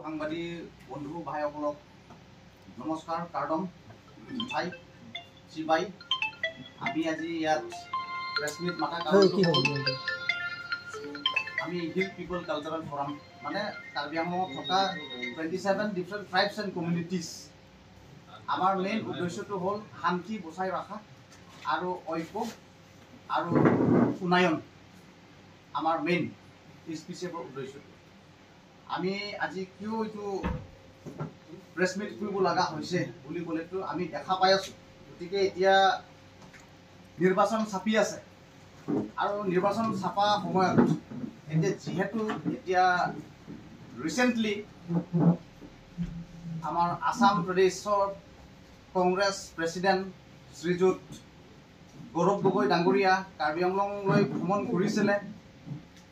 সাংবাদিক বন্ধু ভাইসকলক নমস্কাৰ কাৰ্ডম ভাই চিবাই আমি আজি ইয়াত প্ৰেছ মিট মাতা আমি হিল পিপল কালচাৰেল ফৰাম মানে কাৰ্বি আংলঙত থকা 27 ডিফাৰেণ্ট ট্ৰাইবছ এণ্ড কমিউনিটিজ আমাৰ মেইন উদ্দেশ্যটো হ'ল শান্তি বচাই ৰখা আৰু ঐক্য আৰু উন্নয়ন আমাৰ মেইন স্পেচিফিক উদ্দেশ্যটো আমি আজি কিয় এইটো প্ৰেছ মিট কৰিব লগা হৈছে বুলি ক'লেতো আমি দেখা পাই আছোঁ গতিকে এতিয়া নিৰ্বাচন চাপি আছে আৰু নিৰ্বাচন চাপা সময়ত এতিয়া যিহেতু এতিয়া ৰিচেণ্টলি আমাৰ আসাম প্ৰদেশৰ কংগ্ৰেছ প্ৰেচিডেণ্ট শ্ৰীযুত গৌৰৱ গগৈ ডাঙৰীয়া কাৰ্বি আংলঙলৈ ভ্ৰমণ কৰিছিলে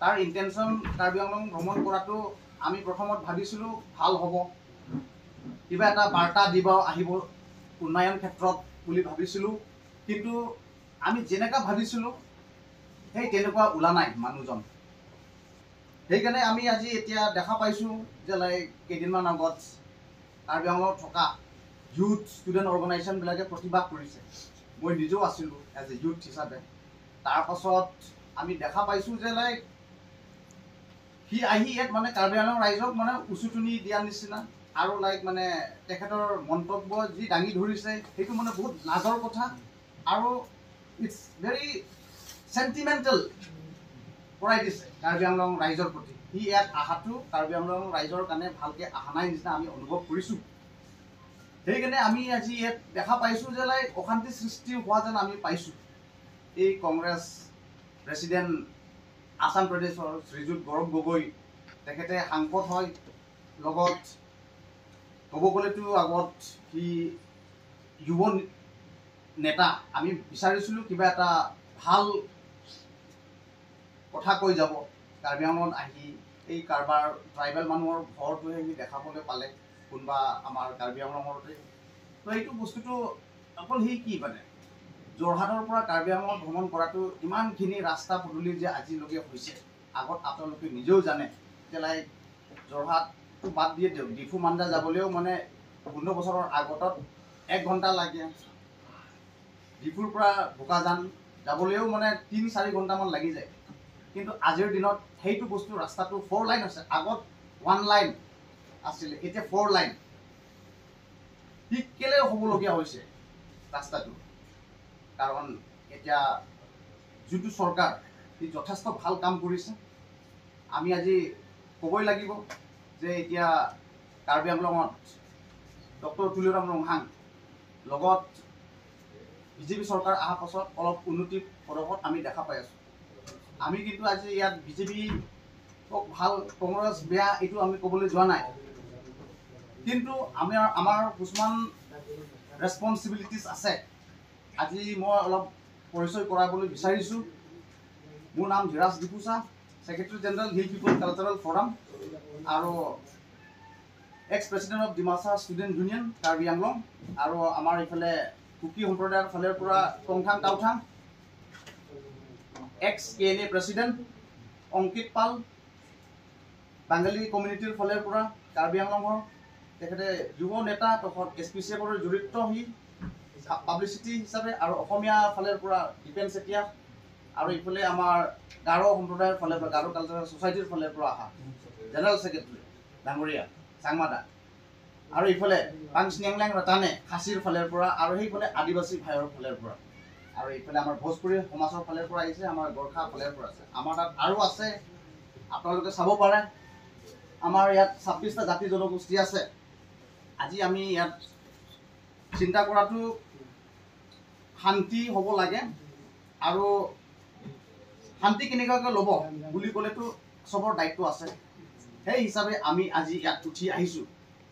তাৰ ইণ্টেনশ্যন কাৰ্বি আংলং ভ্ৰমণ কৰাটো আমি প্ৰথমত ভাবিছিলোঁ ভাল হ'ব কিবা এটা বাৰ্তা দিব আহিব উন্নয়ন ক্ষেত্ৰত বুলি ভাবিছিলোঁ কিন্তু আমি যেনেকুৱা ভাবিছিলোঁ সেই তেনেকুৱা ওলা নাই মানুহজন সেইকাৰণে আমি আজি এতিয়া দেখা পাইছোঁ যে লাইক কেইদিনমান আগত কাৰ্বি আংলঙত থকা ইউথ ষ্টুডেণ্ট অৰ্গেনাইজেশ্যনবিলাকে প্ৰতিবাদ কৰিছে মই নিজেও আছিলোঁ এজ এ ইউথ হিচাপে তাৰপাছত আমি দেখা পাইছোঁ যে লাইক সি আহি ইয়াত মানে কাৰ্বি আংলং ৰাইজক মানে উচুটনি দিয়াৰ নিচিনা আৰু লাইক মানে তেখেতৰ মন্তব্য যি দাঙি ধৰিছে সেইটো মানে বহুত লাজৰ কথা আৰু ইটছ ভেৰি চেণ্টিমেণ্টেল কৰাই দিছে কাৰ্বি আংলং ৰাইজৰ প্ৰতি সি ইয়াত অহাটো কাৰ্বি আংলং ৰাইজৰ কাৰণে ভালকৈ অহা নাই নিচিনা আমি অনুভৱ কৰিছোঁ সেইকাৰণে আমি আজি ইয়াত দেখা পাইছোঁ যে লাইক অশান্তি সৃষ্টি হোৱা যেন আমি পাইছোঁ এই কংগ্ৰেছ প্ৰেচিডেণ্ট আসাম প্ৰদেশৰ শ্ৰীযুত গৌৰৱ গগৈ তেখেতে সাংসদ হয় লগত ক'ব গ'লেতো আগত সি যুৱ নেতা আমি বিচাৰিছিলোঁ কিবা এটা ভাল কথা কৈ যাব কাৰ্বি আংলঙত আহি এই কাৰোবাৰ ট্ৰাইবেল মানুহৰ ঘৰটোহে সি দেখাবলৈ পালে কোনোবা আমাৰ কাৰ্বি আংলঙতে তো এইটো বস্তুটো অকল সি কি মানে যোৰহাটৰ পৰা কাৰ্বি আংলঙত ভ্ৰমণ কৰাটো ইমানখিনি ৰাস্তা পদূলি যে আজিলৈকে হৈছে আগত আপোনালোকে নিজেও জানে যে লাইক যোৰহাটটো বাদ দিয়ে দিয়ক ডিফু মান্দা যাবলৈও মানে 15 বছৰৰ আগতত 1 ঘণ্টা লাগে ডিফুৰ পৰা বোকাজান যাবলৈও মানে 3-4 ঘণ্টামান লাগি যায় কিন্তু আজিৰ দিনত সেইটো বস্তু ৰাস্তাটো 4 লাইন আছে আগত 1 লাইন আছিলে এতিয়া 4 লাইন ঠিক কেলে হ'বলগীয়া হৈছে ৰাস্তাটো কাৰণ এতিয়া যোনটো চৰকাৰ সি যথেষ্ট ভাল কাম কৰিছে আমি আজি ক'বই লাগিব যে এতিয়া কাৰ্বি আংলঙত ডক্টৰ তুলিৰাম ৰংহাং লগত বিজেপি চৰকাৰ অহাৰ পাছত অলপ উন্নতি পদক্ষেপ আমি দেখা পাই আছোঁ আমি কিন্তু আজি ইয়াত বিজেপি ভাল কংগ্ৰেছ বেয়া এইটো আমি ক'বলৈ যোৱা নাই কিন্তু আমাৰ কিছুমান ৰেছপনচিবিলিটিজ আছে আজি মই অলপ পৰিচয় কৰাবলৈ বিচাৰিছোঁ মোৰ নাম Dhiraj Diphusa secretary general hill পিপল কালচাৰেল ফৰাম আৰু x president of Dimasa student union Karbi Anglong আৰু আমাৰ এইফালে কুকি সম্প্ৰদায়ৰ ফালৰ পৰা টংথাং টাউথাং এক্স KNA প্ৰেচিডেণ্ট অংকিত পাল বাঙালী কমিউনিটিৰ ফালৰ পৰা কাৰ্বি আংলঙৰ তেখেতে যুৱ নেতা তথা SPCFৰ জড়িত সি পাব্লিচিটি হিচাপে আৰু অসমীয়া ফালৰ পৰা দীপেন চেতিয়া আৰু ইফালে আমাৰ গাৰো সম্প্ৰদায়ৰ ফালৰ পৰা গাৰো কালচাৰেল ছ'চাইটিৰ ফালৰ পৰা অহা জেনেৰেল ছেক্ৰেটাৰী ডাঙৰীয়া চাংমাদা আৰু ইফালে পাংচিয়াংলাং ৰটানে খাচীৰ ফালৰ পৰা আৰু সেইফালে আদিবাসী ভাইৰ ফালৰ পৰা আৰু এইফালে আমাৰ ভোজপুৰী সমাজৰ ফালৰ পৰা আহিছে আমাৰ গোৰ্খা ফালৰ পৰা আছে আমাৰ তাত আৰু আছে আপোনালোকে চাব পাৰে আমাৰ ইয়াত 26টা জাতি জনগোষ্ঠী আছে আজি আমি ইয়াত চিন্তা কৰাটো শান্তি হ'ব লাগে আৰু শান্তি কেনেকুৱাকৈ ল'ব বুলি ক'লেতো চবৰ দায়িত্ব আছে সেই হিচাপে আমি আজি ইয়াত উঠি আহিছোঁ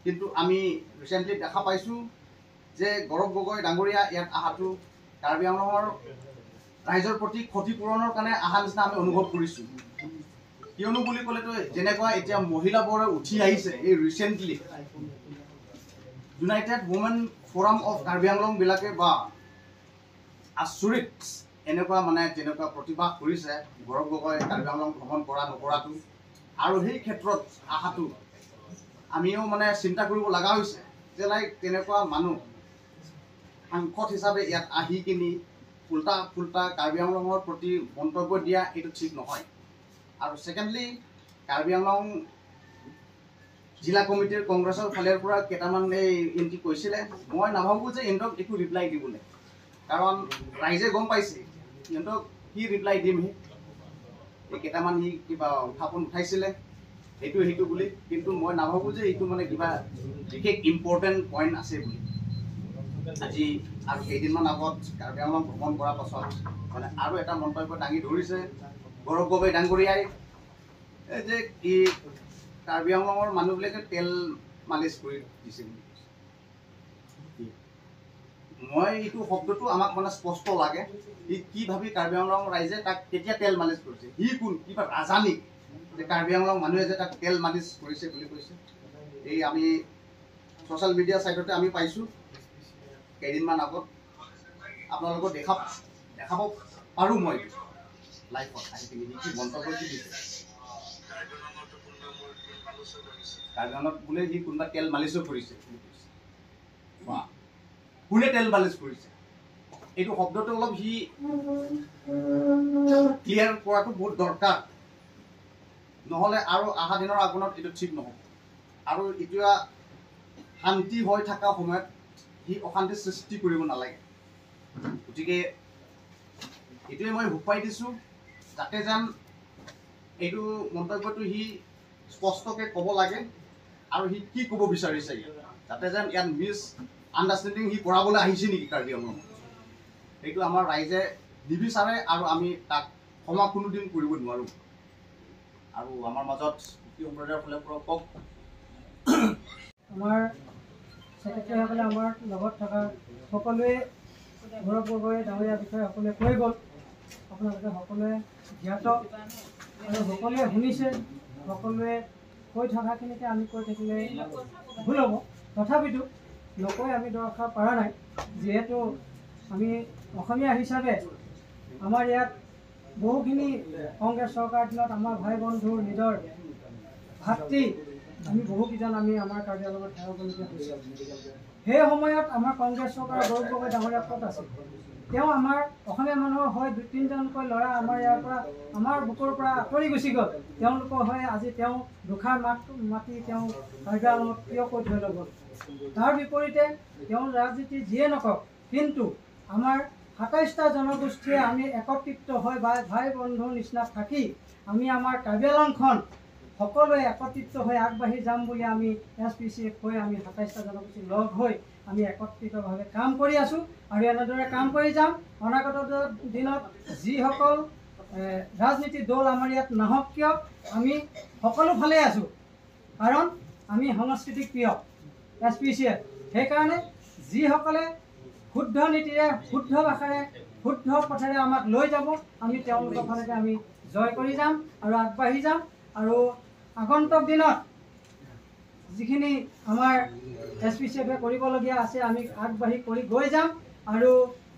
কিন্তু আমি ৰিচেণ্টলি দেখা পাইছোঁ যে গৌৰৱ গগৈ ডাঙৰীয়া ইয়াত অহাটো কাৰ্বি আংলঙৰ ৰাইজৰ প্ৰতি ক্ষতিপূৰণৰ কাৰণে অহা নিচিনা আমি অনুভৱ কৰিছোঁ কিয়নো বুলি ক'লেতো যেনেকুৱা এতিয়া মহিলাবোৰে উঠি আহিছে এই recently united women forum of Karbi আংলংবিলাকে বা আচৰিত এনেকুৱা মানে তেনেকুৱা প্ৰতিবাদ কৰিছে গৌৰৱ গগৈ কাৰ্বি আংলং ভ্ৰমণ কৰা নকৰাটো আৰু সেই ক্ষেত্ৰত আহাটো আমিও মানে চিন্তা কৰিব লগা হৈছে যে লাইক তেনেকুৱা মানুহ সাংসদ হিচাপে ইয়াত আহি কিনি উল্টা ফুল্টা কাৰ্বি আংলঙৰ প্ৰতি মন্তব্য দিয়া এইটো ঠিক নহয়। আৰু ছেকেণ্ডলি কাৰ্বি আংলং জিলা কমিটিৰ কংগ্ৰেছৰ ফালৰ পৰা কেইটামান এই এণ্ট্ৰি কৈছিলে, মই নাভাবোঁ যে ইহঁতক একো ৰিপ্লাই দিবলৈ, কাৰণ ৰাইজে গম পাইছে ইহঁতক কি ৰিপ্লাই দিম। এই কেইটামান সি কিবা উত্থাপন উঠাইছিলে সেইটো বুলি, কিন্তু মই নাভাবোঁ যে এইটো মানে কিবা বিশেষ ইম্পৰ্টেণ্ট পইণ্ট আছে বুলি। আজি আৰু কেইদিনমান আগত কাৰ্বি আংলং ভ্ৰমণ কৰাৰ পাছত মানে আৰু এটা মন্তব্য দাঙি ধৰিছে গৌৰৱ গগৈ ডাঙৰীয়াই, যে কি কাৰ্বি আংলঙৰ মানুহবিলাকে তেল মালিচ কৰি দিছে বুলি। মই এইটো শব্দটো আমাক মানে স্পষ্ট লাগে, সি কি ভাবি কাৰ্বি আংলং ৰাইজে তাক কেতিয়া তেল মালিচ কৰিছে, সি কোন কিবা ৰাজানিক যে কাৰ্বি আংলং মানুহে যে তাক তেল মালিচ কৰিছে বুলি কৈছে। এই আমি ছ'চিয়েল মিডিয়া ছাইটতে আমি পাইছোঁ কেইদিনমান আগত, আপোনালোকক দেখাব পাৰোঁ মই লাইভত আহি পিনি কি মন্তব্য কি দিছে। কাৰ্বি আংলঙত বোলে সি কোনোবা তেল মালিচো কৰিছে বুলি কৈছে। কোনে তেল মালিচ কৰিছে এইটো শব্দটো অলপ সি ক্লিয়াৰ কৰাটো বহুত দৰকাৰ, নহ'লে আৰু অহা দিনৰ আগমনত এইটো ঠিক নহ'ব। আৰু এতিয়া শান্তি হৈ থকা সময়ত সি অশান্তি সৃষ্টি কৰিব নালাগে। গতিকে এইটোৱে মই সোঁপাই দিছোঁ যাতে যেন এইটো মন্তব্যটো সি স্পষ্টকৈ ক'ব লাগে আৰু সি কি ক'ব বিচাৰিছে ইয়াত, যাতে যেন ইয়াত মিছ আণ্ডাৰষ্টেণ্ডিং সি কৰাবলৈ আহিছে নেকি কাৰ্বি আংলঙত, সেইটো আমাৰ ৰাইজে নিবিচাৰে আৰু আমি তাক ক্ষমা কোনোদিন কৰিব নোৱাৰোঁ। আৰু আমাৰ মাজত সম্প্ৰদায়ৰ ফালৰ পৰা কওক। আমাৰ ছেক্ৰেটাৰীসকলে আমাৰ লগত থকা সকলোৱে গৌৰৱ গগৈ ডাঙৰীয়াৰ বিষয়ে সকলোৱে কৈ গ'ল, আপোনালোকে সকলোৱে জ্ঞাত আৰু সকলোৱে শুনিছে। সকলোৱে কৈ থকাখিনিকে আমি কৈ থাকিলে ভুল হ'ব, তথাপিতো নকৈ আমি দৰকাৰ পৰা নাই। যিহেতু আমি অসমীয়া হিচাপে আমাৰ ইয়াত বহুখিনি কংগ্ৰেছ চৰকাৰ দিনত আমাৰ ভাই বন্ধুৰ নিজৰ ভাতৃ আমি বহুকেইজন আমি আমাৰ কাৰ্বি আংলঙত হেৰাবলগীয়া হৈছিল। সেই সময়ত আমাৰ কংগ্ৰেছ চৰকাৰৰ গৌৰৱ গগৈ ডাঙৰীয়া ক'ত আছিল? তেওঁ আমাৰ অসমীয়া মানুহৰ হয় 2-3জনকৈ ল'ৰা আমাৰ ইয়াৰ পৰা আমাৰ বুকুৰ পৰা আঁতৰি গুচি গ'ল। তেওঁলোকৰ হয় আজি তেওঁ দুখাৰ মাতি তেওঁ কাৰ্বি আংলঙত কিয় কৈ থৈ লৈ গ'ল? তাৰ বিপৰীতে তেওঁ ৰাজনীতি যিয়ে নকওক, কিন্তু আমাৰ ২৭টা জনগোষ্ঠীয়ে আমি একত্ৰিত হৈ বা ভাই বন্ধুৰ নিচিনা থাকি আমি আমাৰ কাৰ্বি আংলংখন সকলোৱে একত্ৰিত হৈ আগবাঢ়ি যাম বুলি আমি SPCF হৈ আমি ২৭টা জনগোষ্ঠী লগ হৈ আমি একত্ৰিতভাৱে কাম কৰি আছোঁ আৰু এনেদৰে কাম কৰি যাম। অনাগত দিনত যিসকল ৰাজনীতিৰ দল আমাৰ ইয়াত নাহক কিয় আমি সকলো ফালে আছোঁ, কাৰণ আমি সাংস্কৃতিক প্ৰিয় SPCF। সেইকাৰণে যিসকলে শুদ্ধ নীতিৰে শুদ্ধ ভাষাৰে শুদ্ধ পথেৰে আমাক লৈ যাব আমি তেওঁলোকৰ ফালেৰে আমি জয় কৰি যাম আৰু আগবাঢ়ি যাম। আৰু আগন্তুক দিনত যিখিনি আমাৰ SPCFে কৰিবলগীয়া আছে আমি আগবাঢ়ি কৰি গৈ যাম আৰু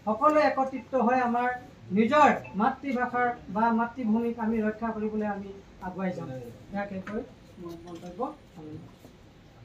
সকলোৱে একত্ৰিত হৈ আমাৰ নিজৰ মাতৃভাষাৰ বা মাতৃভূমিক আমি ৰক্ষা কৰিবলৈ আমি আগুৱাই যাম। ইয়াকে কৈ মোৰ মন্তব্য